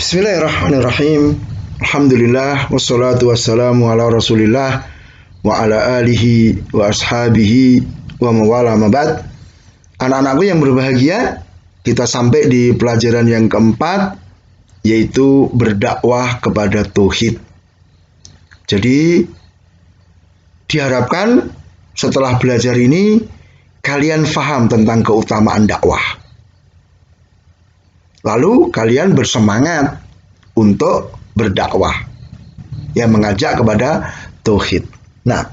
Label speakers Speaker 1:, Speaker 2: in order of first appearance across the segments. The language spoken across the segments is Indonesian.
Speaker 1: Bismillahirrahmanirrahim. Alhamdulillah wassalatu wassalamu ala Rasulillah wa ala alihi wa ashabihi wa mawala mabad. Anak-anakku yang berbahagia, kita sampai di pelajaran yang keempat, yaitu berdakwah kepada tauhid. Jadi diharapkan setelah belajar ini kalian faham tentang keutamaan dakwah. Lalu kalian bersemangat untuk berdakwah yang mengajak kepada tauhid. Nah,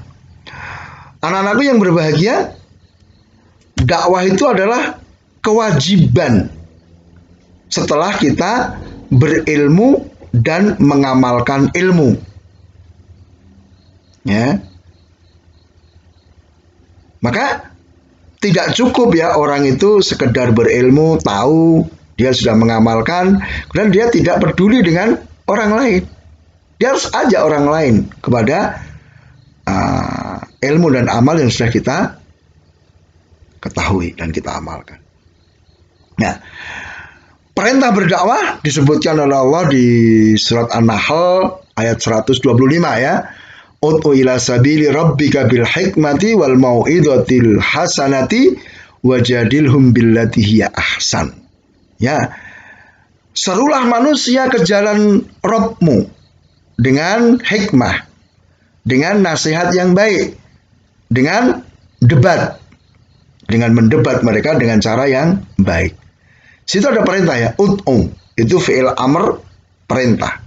Speaker 1: anak-anakku yang berbahagia, dakwah itu adalah kewajiban setelah kita berilmu dan mengamalkan ilmu. Ya. Maka tidak cukup ya orang itu sekedar berilmu, tahu, dia sudah mengamalkan, kemudian dia tidak peduli dengan orang lain. Dia harus ajak orang lain kepada ilmu dan amal yang sudah kita ketahui dan kita amalkan. Nah, perintah berdakwah disebutkan oleh Allah di surat An-Nahl ayat 125 ya. Ud'u ila sabili rabbika bil hikmati wal mau'izatil hasanati wajadilhum billati hiya ahsan. Ya, serulah manusia ke jalan Rabbmu dengan hikmah, dengan nasihat yang baik, dengan debat, dengan mendebat mereka dengan cara yang baik. Situ ada perintah ya, ud'u, itu fi'il amr, perintah.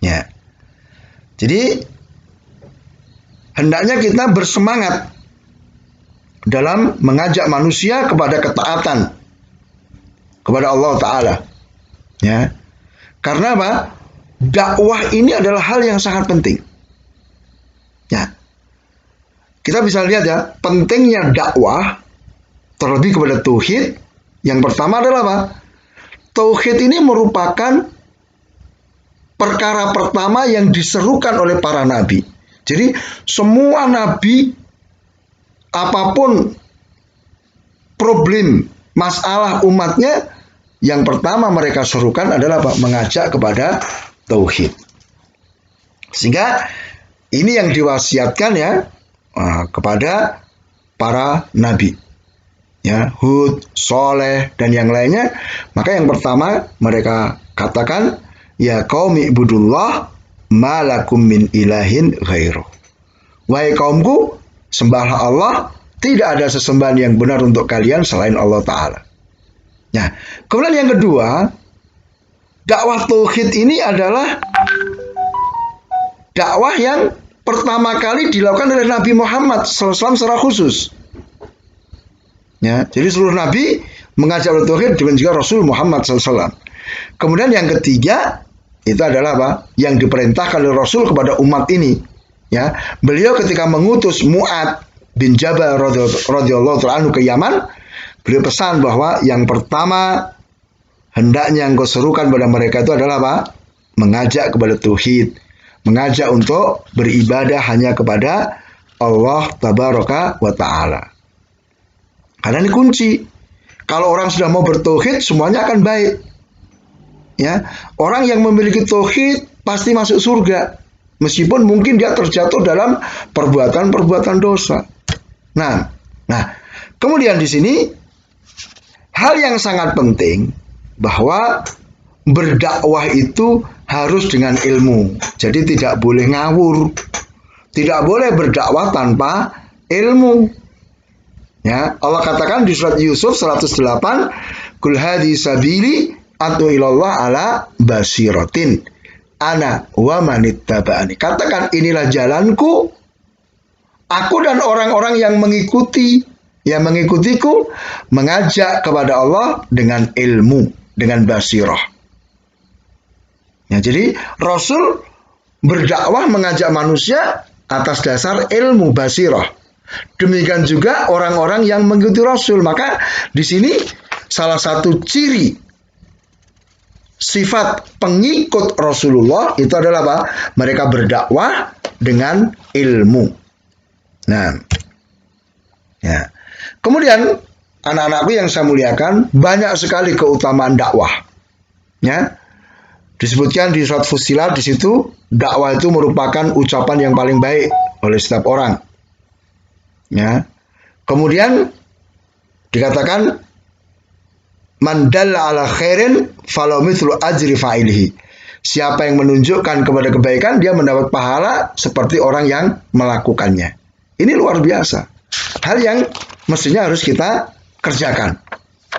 Speaker 1: Ya. Jadi hendaknya kita bersemangat dalam mengajak manusia kepada ketaatan kepada Allah Ta'ala. Ya. Karena apa? Dakwah ini adalah hal yang sangat penting. Ya. Kita bisa lihat ya, pentingnya dakwah terlebih kepada tauhid. Yang pertama adalah apa? Tauhid ini merupakan perkara pertama yang diserukan oleh para nabi. Jadi semua nabi, apapun problem, masalah umatnya, yang pertama mereka serukan adalah apa? Mengajak kepada tauhid. Sehingga ini yang diwasiatkan ya kepada para nabi. Ya, Hud, Soleh dan yang lainnya. Maka yang pertama mereka katakan, ya qaumi ibudullah ma lakum min ilahin ghairuh. Wahai kaumku, sembahlah Allah, tidak ada sesembahan yang benar untuk kalian selain Allah Ta'ala. Nah, kemudian yang kedua, dakwah tauhid ini adalah dakwah yang pertama kali dilakukan oleh Nabi Muhammad SAW secara khusus. Ya, jadi seluruh Nabi mengajak kepada tauhid, dengan juga Rasul Muhammad SAW. Kemudian yang ketiga, itu adalah apa? Yang diperintahkan oleh Rasul kepada umat ini. Ya, beliau ketika mengutus Mu'ad bin Jabal radhiyallahu anhu ke Yaman, beliau pesan bahwa yang pertama hendaknya yang kau serukan pada mereka itu adalah apa? Mengajak kepada tauhid, mengajak untuk beribadah hanya kepada Allah tabaraka wa ta'ala. Karena ini kunci. Kalau orang sudah mau bertauhid, semuanya akan baik. Ya, orang yang memiliki tauhid pasti masuk surga, meskipun mungkin dia terjatuh dalam perbuatan-perbuatan dosa. Nah, kemudian di sini hal yang sangat penting bahwa berdakwah itu harus dengan ilmu. Jadi tidak boleh ngawur. Tidak boleh berdakwah tanpa ilmu. Ya, Allah katakan di surat Yusuf 108, "Qul hadhi sabili ad'u ilallah ala basiratin ana wa manittaba'ani." Katakan, inilah jalanku, aku dan orang-orang yang mengikutiku mengajak kepada Allah dengan ilmu, dengan basirah. Ya, jadi Rasul berdakwah mengajak manusia atas dasar ilmu basirah. Demikian juga orang-orang yang mengikuti Rasul. Maka di sini salah satu ciri sifat pengikut Rasulullah itu adalah apa? Mereka berdakwah dengan ilmu. Nah, ya. Kemudian anak-anakku yang saya muliakan, banyak sekali keutamaan dakwah. Ya. Disebutkan di surat Fussilat di situ dakwah itu merupakan ucapan yang paling baik oleh setiap orang. Ya. Kemudian dikatakan man dalla ala khairin falau mithlu ajri fa'ilihi. Siapa yang menunjukkan kepada kebaikan dia mendapat pahala seperti orang yang melakukannya. Ini luar biasa. Hal yang mestinya harus kita kerjakan.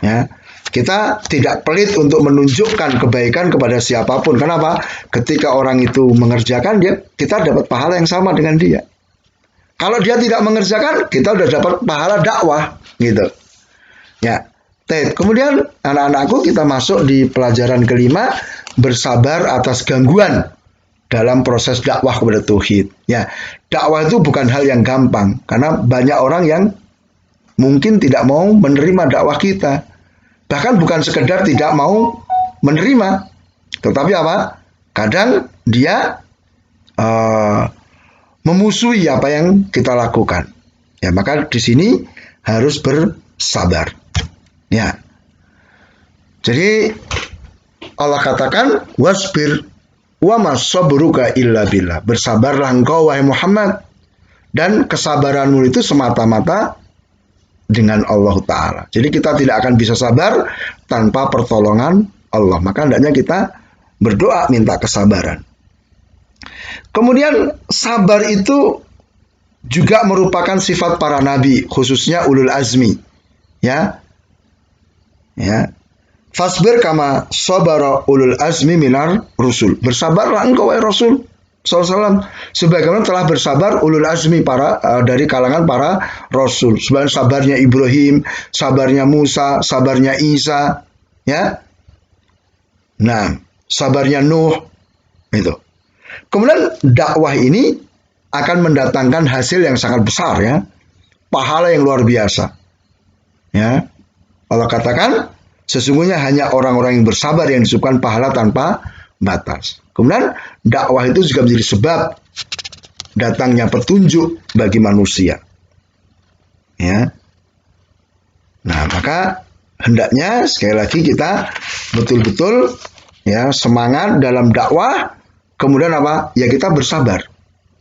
Speaker 1: Ya. Kita tidak pelit untuk menunjukkan kebaikan kepada siapapun. Kenapa? Ketika orang itu mengerjakan, kita dapat pahala yang sama dengan dia. Kalau dia tidak mengerjakan, kita sudah dapat pahala dakwah, gitu. Ya. Kemudian anak-anakku, kita masuk di pelajaran kelima, bersabar atas gangguan dalam proses dakwah kepada tauhid. Ya, dakwah itu bukan hal yang gampang karena banyak orang yang mungkin tidak mau menerima dakwah kita. Bahkan bukan sekedar tidak mau menerima, tetapi apa? Kadang dia memusuhi apa yang kita lakukan. Ya, maka di sini harus bersabar. Ya. Jadi Allah katakan wasbir wa mas sabruka illa billah. Bersabarlah engkau wahai Muhammad, dan kesabaranmu itu semata-mata dengan Allah Ta'ala. Jadi kita tidak akan bisa sabar tanpa pertolongan Allah. Maka hendaknya kita berdoa minta kesabaran. Kemudian sabar itu juga merupakan sifat para nabi, khususnya ulul azmi. Ya. Fasbir kama sabara ulul azmi minar rusul. Bersabarlah engkau wahai Rasul SAW, sebagaimana telah bersabar ulul azmi dari kalangan para rasul. Sebenarnya sabarnya Ibrahim, sabarnya Musa, sabarnya Isa, ya. Nah, sabarnya Nuh, itu. Kemudian dakwah ini akan mendatangkan hasil yang sangat besar, ya, pahala yang luar biasa. Ya, Allah katakan sesungguhnya hanya orang-orang yang bersabar yang disebutkan pahala tanpa batas. Kemudian dakwah itu juga menjadi sebab datangnya petunjuk bagi manusia. Ya. Nah, maka hendaknya sekali lagi kita betul-betul ya semangat dalam dakwah. Kemudian apa? Ya kita bersabar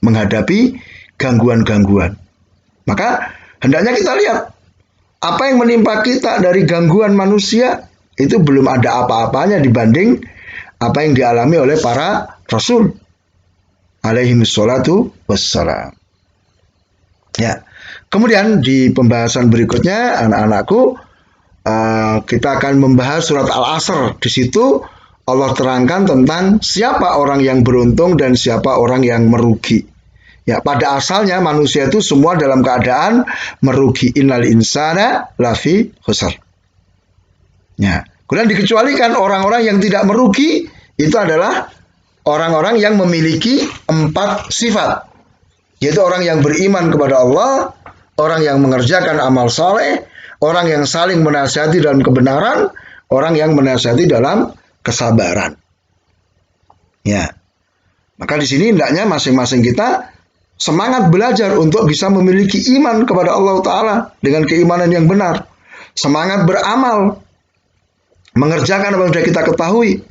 Speaker 1: menghadapi gangguan-gangguan. Maka hendaknya kita lihat apa yang menimpa kita dari gangguan manusia itu belum ada apa-apanya dibanding apa yang dialami oleh para rasul alaihi wassalatu wassalam. Ya. Kemudian di pembahasan berikutnya anak-anakku kita akan membahas surat Al-Asr. Di situ Allah terangkan tentang siapa orang yang beruntung dan siapa orang yang merugi. Ya, pada asalnya manusia itu semua dalam keadaan merugi. Innal insana lafi khusr. Ya. Kemudian dikecualikan orang-orang yang tidak merugi itu adalah orang-orang yang memiliki 4 sifat. Yaitu orang yang beriman kepada Allah, orang yang mengerjakan amal saleh, orang yang saling menasihati dalam kebenaran, orang yang menasihati dalam kesabaran. Ya. Maka di sini hendaknya masing-masing kita semangat belajar untuk bisa memiliki iman kepada Allah Ta'ala dengan keimanan yang benar. Semangat beramal, mengerjakan apa yang sudah kita ketahui.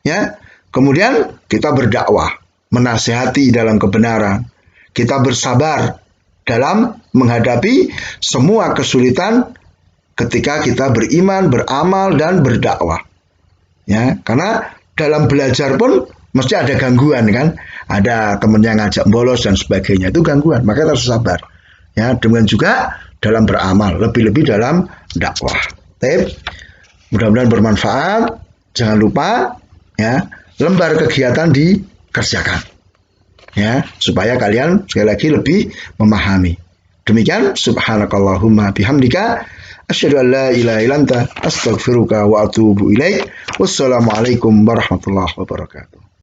Speaker 1: Ya. Kemudian kita berdakwah, menasihati dalam kebenaran. Kita bersabar dalam menghadapi semua kesulitan ketika kita beriman, beramal, dan berdakwah. Ya, karena dalam belajar pun mesti ada gangguan kan, ada teman yang ngajak bolos dan sebagainya, itu gangguan. Maka kita harus sabar. Ya, demikian juga dalam beramal, lebih-lebih dalam dakwah. Mudah-mudahan bermanfaat. Jangan lupa ya, lembar kegiatan dikerjakan. Ya, supaya kalian sekali lagi lebih memahami. Demikian subhanakallahumma bihamdika asyhadu an la ilaha illa anta astaghfiruka wa atubu ilaik. Wassalamualaikum warahmatullahi wabarakatuh.